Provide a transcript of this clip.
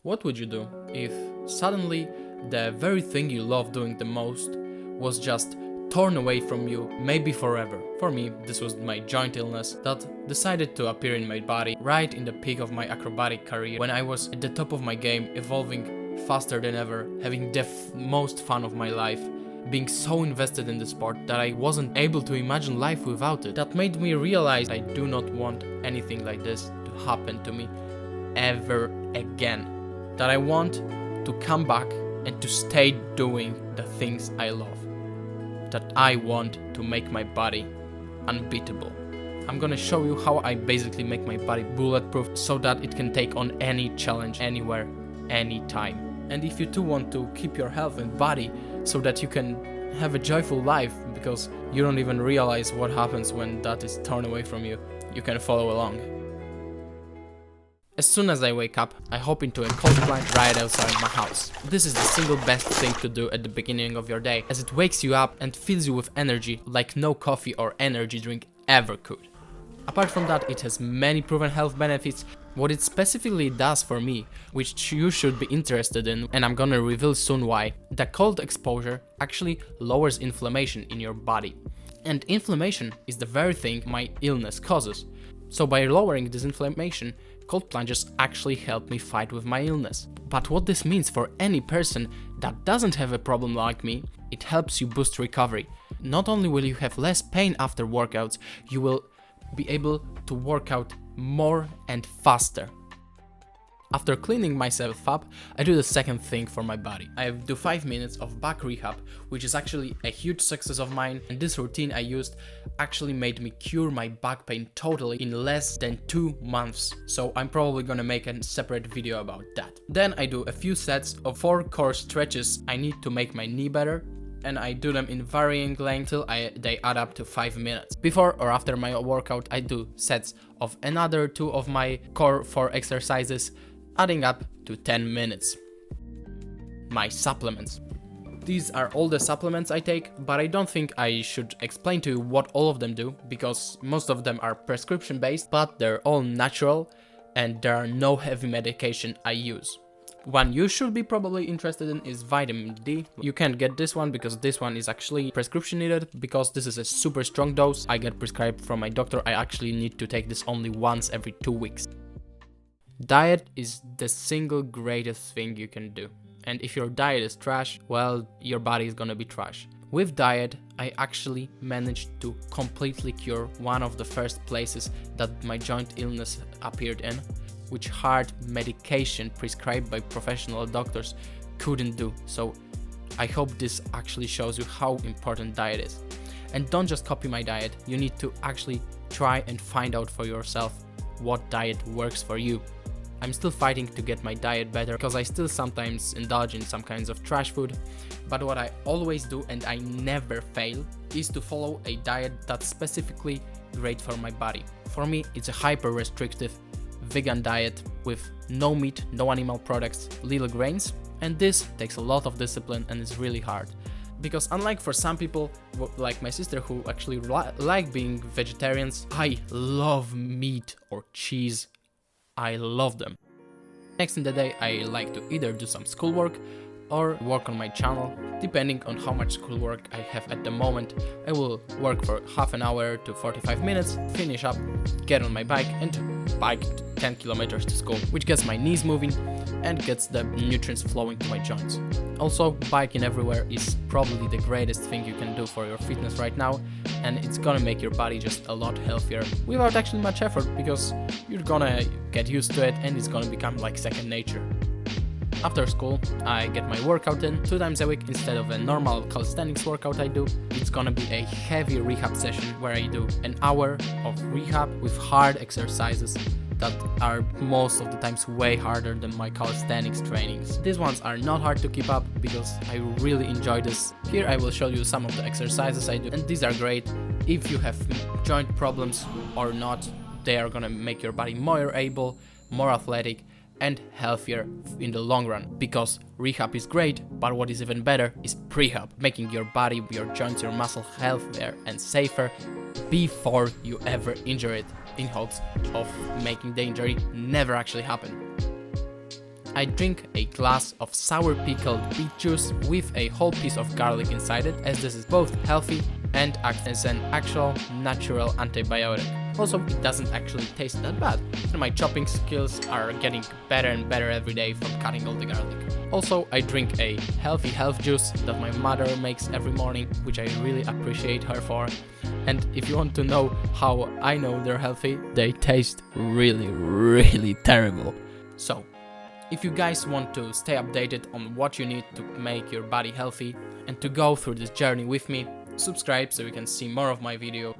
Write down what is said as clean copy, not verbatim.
What would you do if suddenly the very thing you love doing the most was just torn away from you, maybe forever? For me, this was my joint illness that decided to appear in my body right in the peak of my acrobatic career, when I was at the top of my game, evolving faster than ever, having the most fun of my life, being so invested in the sport that I wasn't able to imagine life without it. That made me realize I do not want anything like this to happen to me ever again. That I want to come back and to stay doing the things I love. That I want to make my body unbeatable. I'm gonna show you how I basically make my body bulletproof so that it can take on any challenge, anywhere, anytime. And if you too want to keep your health and body so that you can have a joyful life, because you don't even realize what happens when that is torn away from you, you can follow along. As soon as I wake up, I hop into a cold plunge right outside my house. This is the single best thing to do at the beginning of your day, as it wakes you up and fills you with energy like no coffee or energy drink ever could. Apart from that, it has many proven health benefits. What it specifically does for me, which you should be interested in, and I'm gonna reveal soon why, the cold exposure actually lowers inflammation in your body. And inflammation is the very thing my illness causes. So by lowering this inflammation, cold plunges actually help me fight with my illness. But what this means for any person that doesn't have a problem like me, it helps you boost recovery. Not only will you have less pain after workouts, you will be able to work out more and faster. After cleaning myself up, I do the second thing for my body. I do 5 minutes of back rehab, which is actually a huge success of mine, and this routine I used actually made me cure my back pain totally in less than 2 months. So I'm probably gonna make a separate video about that. Then I do a few sets of 4 core stretches I need to make my knee better, and I do them in varying length till they add up to 5 minutes. Before or after my workout, I do sets of another 2 of my core 4 exercises, adding up to 10 minutes. My supplements. These are all the supplements I take, but I don't think I should explain to you what all of them do, because most of them are prescription based, but they're all natural and there are no heavy medication I use. One you should be probably interested in is vitamin D. You can't get this one because this one is actually prescription needed, because this is a super strong dose I get prescribed from my doctor. I actually need to take this only once every 2 weeks. Diet is the single greatest thing you can do. And if your diet is trash, well, your body is gonna be trash. With diet, I actually managed to completely cure one of the first places that my joint illness appeared in, which hard medication prescribed by professional doctors couldn't do. So I hope this actually shows you how important diet is. And don't just copy my diet, you need to actually try and find out for yourself what diet works for you. I'm still fighting to get my diet better because I still sometimes indulge in some kinds of trash food, but what I always do and I never fail is to follow a diet that's specifically great for my body. For me, it's a hyper restrictive vegan diet with no meat, no animal products, little grains, and this takes a lot of discipline and is really hard. Because unlike for some people, like my sister, who actually like being vegetarians, I love meat or cheese. I love them. Next in the day, I like to either do some schoolwork or work on my channel. Depending on how much schoolwork I have at the moment, I will work for half an hour to 45 minutes, finish up, get on my bike and bike 10 kilometers to school, which gets my knees moving and gets the nutrients flowing to my joints. Also, biking everywhere is probably the greatest thing you can do for your fitness right now, and it's gonna make your body just a lot healthier without actually much effort, because you're gonna get used to it and it's gonna become like second nature. After school, I get my workout in 2 times a week instead of a normal calisthenics workout I do. It's gonna be a heavy rehab session where I do an hour of rehab with hard exercises that are most of the times way harder than my calisthenics trainings. These ones are not hard to keep up because I really enjoy this. Here I will show you some of the exercises I do, and these are great if you have joint problems or not. They are gonna make your body more able, more athletic, and healthier in the long run, because rehab is great, but what is even better is prehab, making your body, your joints, your muscle healthier and safer before you ever injure it, in hopes of making the injury never actually happen. I drink a glass of sour pickled beet juice with a whole piece of garlic inside it, as this is both healthy and acts as an actual natural antibiotic. Also, it doesn't actually taste that bad. And my chopping skills are getting better and better every day from cutting all the garlic. Also, I drink a healthy health juice that my mother makes every morning, which I really appreciate her for. And if you want to know how I know they're healthy, they taste really terrible. So, if you guys want to stay updated on what you need to make your body healthy and to go through this journey with me, subscribe so you can see more of my video.